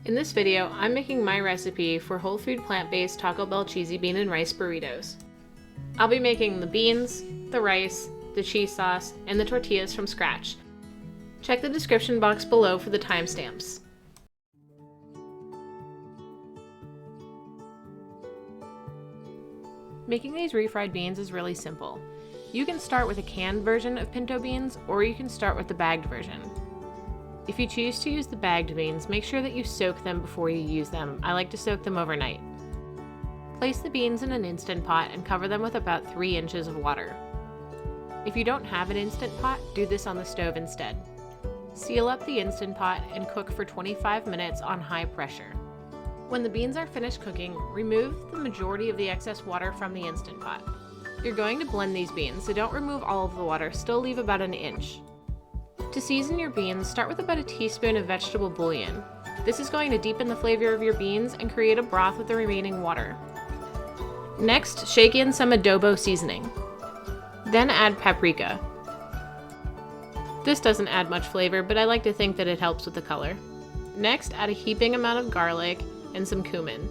In this video, I'm making my recipe for whole food plant-based Taco Bell cheesy bean and rice burritos. I'll be making the beans, the rice, the cheese sauce, and the tortillas from scratch. Check the description box below for the timestamps. Making these refried beans is really simple. You can start with a canned version of pinto beans, or you can start with the bagged version. If you choose to use the bagged beans, make sure that you soak them before you use them. I like to soak them overnight. Place the beans in an Instant Pot and cover them with about 3 inches of water. If you don't have an Instant Pot, do this on the stove instead. Seal up the Instant Pot and cook for 25 minutes on high pressure. When the beans are finished cooking, remove the majority of the excess water from the Instant Pot. You're going to blend these beans, so don't remove all of the water, still leave about an inch. To season your beans, start with about a teaspoon of vegetable bouillon. This is going to deepen the flavor of your beans and create a broth with the remaining water. Next, shake in some adobo seasoning. Then add paprika. This doesn't add much flavor, but I like to think that it helps with the color. Next, add a heaping amount of garlic and some cumin.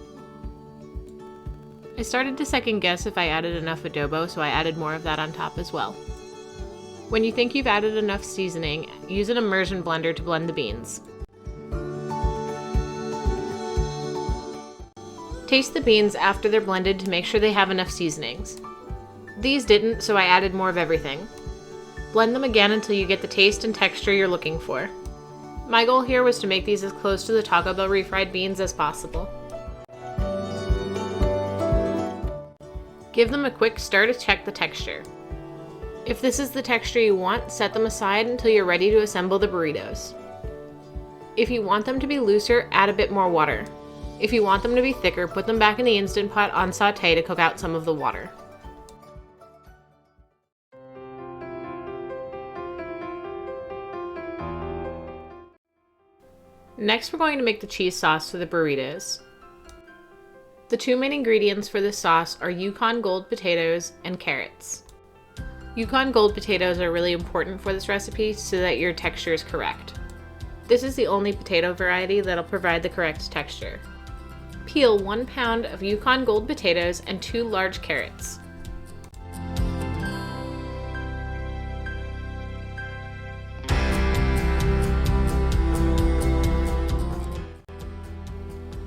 I started to second guess if I added enough adobo, so I added more of that on top as well. When you think you've added enough seasoning, use an immersion blender to blend the beans. Taste the beans after they're blended to make sure they have enough seasonings. These didn't, so I added more of everything. Blend them again until you get the taste and texture you're looking for. My goal here was to make these as close to the Taco Bell refried beans as possible. Give them a quick stir to check the texture. If this is the texture you want, set them aside until you're ready to assemble the burritos. If you want them to be looser, add a bit more water. If you want them to be thicker, put them back in the Instant Pot on sauté to cook out some of the water. Next, we're going to make the cheese sauce for the burritos. The 2 main ingredients for this sauce are Yukon Gold potatoes and carrots. Yukon Gold potatoes are really important for this recipe so that your texture is correct. This is the only potato variety that'll provide the correct texture. Peel 1 pound of Yukon Gold potatoes and 2 large carrots.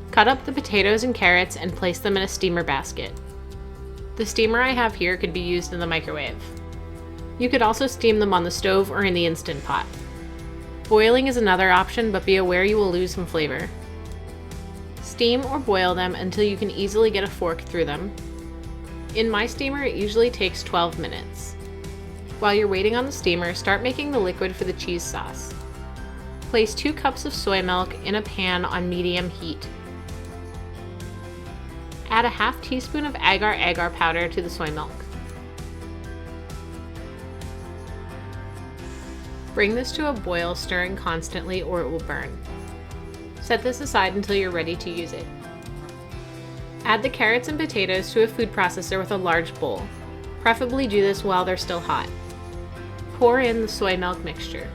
Cut up the potatoes and carrots and place them in a steamer basket. The steamer I have here could be used in the microwave. You could also steam them on the stove or in the Instant Pot. Boiling is another option, but be aware you will lose some flavor. Steam or boil them until you can easily get a fork through them. In my steamer, it usually takes 12 minutes. While you're waiting on the steamer, start making the liquid for the cheese sauce. Place 2 cups of soy milk in a pan on medium heat. Add a half teaspoon of agar-agar powder to the soy milk. Bring this to a boil, stirring constantly or it will burn. Set this aside until you're ready to use it. Add the carrots and potatoes to a food processor with a large bowl. Preferably do this while they're still hot. Pour in the soy milk mixture.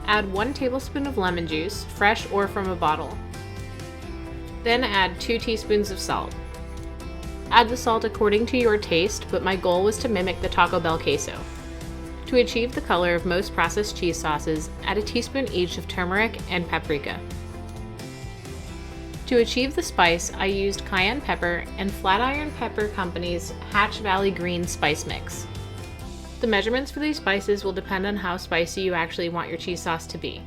Add 1 tablespoon of lemon juice, fresh or from a bottle. Then add 2 teaspoons of salt. Add the salt according to your taste, but my goal was to mimic the Taco Bell queso. To achieve the color of most processed cheese sauces, add a teaspoon each of turmeric and paprika. To achieve the spice, I used cayenne pepper and Flatiron Pepper Company's Hatch Valley Green Spice Mix. The measurements for these spices will depend on how spicy you actually want your cheese sauce to be.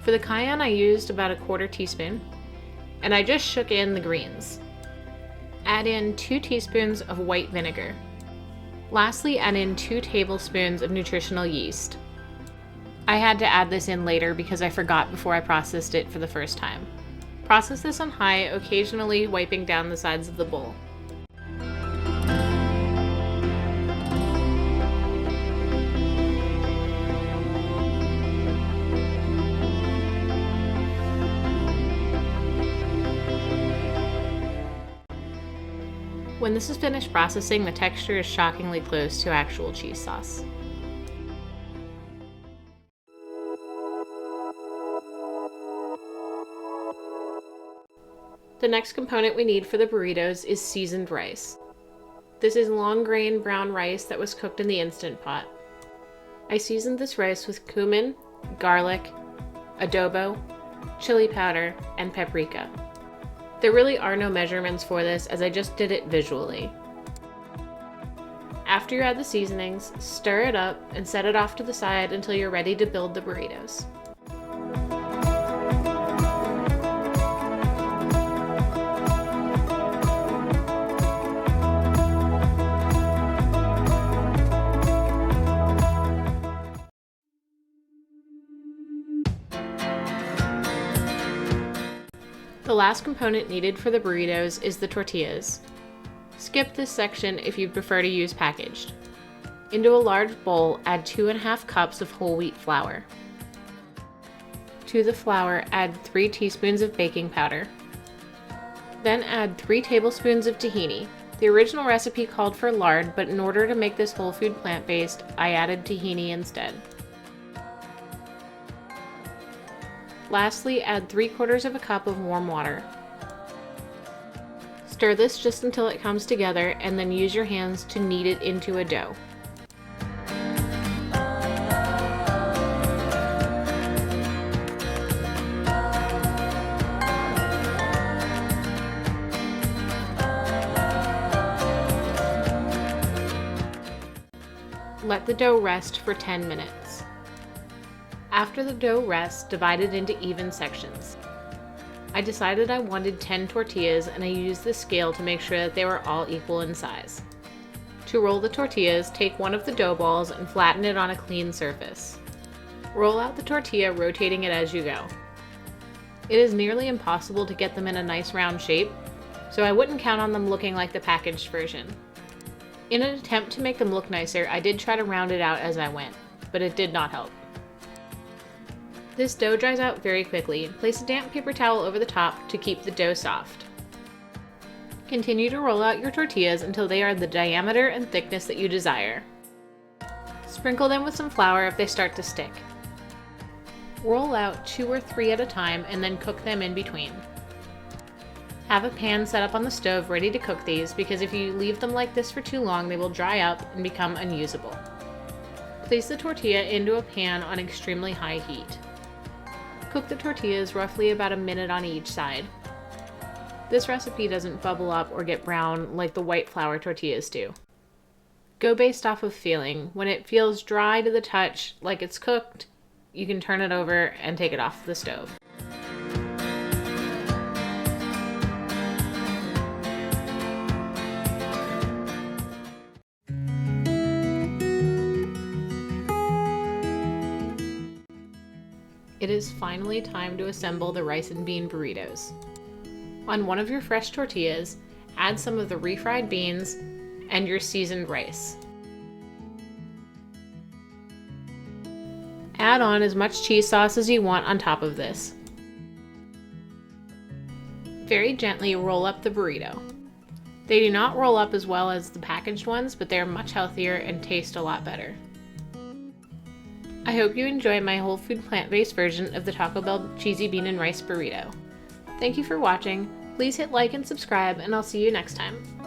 For the cayenne, I used about a 1/4 teaspoon, and I just shook in the greens. Add in 2 teaspoons of white vinegar. Lastly, add in 2 tablespoons of nutritional yeast. I had to add this in later because I forgot before I processed it for the first time. Process this on high, occasionally wiping down the sides of the bowl. When this is finished processing, the texture is shockingly close to actual cheese sauce. The next component we need for the burritos is seasoned rice. This is long grain brown rice that was cooked in the Instant Pot. I seasoned this rice with cumin, garlic, adobo, chili powder, and paprika. There really are no measurements for this as I just did it visually. After you add the seasonings, stir it up and set it off to the side until you're ready to build the burritos. The last component needed for the burritos is the tortillas. Skip this section if you prefer to use packaged. Into a large bowl, add 2½ cups of whole wheat flour. To the flour, add 3 teaspoons of baking powder. Then add 3 tablespoons of tahini. The original recipe called for lard, but in order to make this whole food plant-based, I added tahini instead. Lastly, add 3/4 cup of warm water. Stir this just until it comes together and then use your hands to knead it into a dough. Let the dough rest for 10 minutes. After the dough rests, divide it into even sections. I decided I wanted 10 tortillas and I used the scale to make sure that they were all equal in size. To roll the tortillas, take one of the dough balls and flatten it on a clean surface. Roll out the tortilla, rotating it as you go. It is nearly impossible to get them in a nice round shape, so I wouldn't count on them looking like the packaged version. In an attempt to make them look nicer, I did try to round it out as I went, but it did not help. This dough dries out very quickly. Place a damp paper towel over the top to keep the dough soft. Continue to roll out your tortillas until they are the diameter and thickness that you desire. Sprinkle them with some flour if they start to stick. Roll out 2 or 3 at a time and then cook them in between. Have a pan set up on the stove ready to cook these because if you leave them like this for too long, they will dry up and become unusable. Place the tortilla into a pan on extremely high heat. Cook the tortillas roughly about a minute on each side. This recipe doesn't bubble up or get brown like the white flour tortillas do. Go based off of feeling. When it feels dry to the touch, like it's cooked, you can turn it over and take it off the stove. It is finally time to assemble the rice and bean burritos. On one of your fresh tortillas, add some of the refried beans and your seasoned rice. Add on as much cheese sauce as you want on top of this. Very gently roll up the burrito. They do not roll up as well as the packaged ones, but they are much healthier and taste a lot better. I hope you enjoy my whole food plant-based version of the Taco Bell cheesy bean and rice burrito. Thank you for watching. Please hit like and subscribe, and I'll see you next time.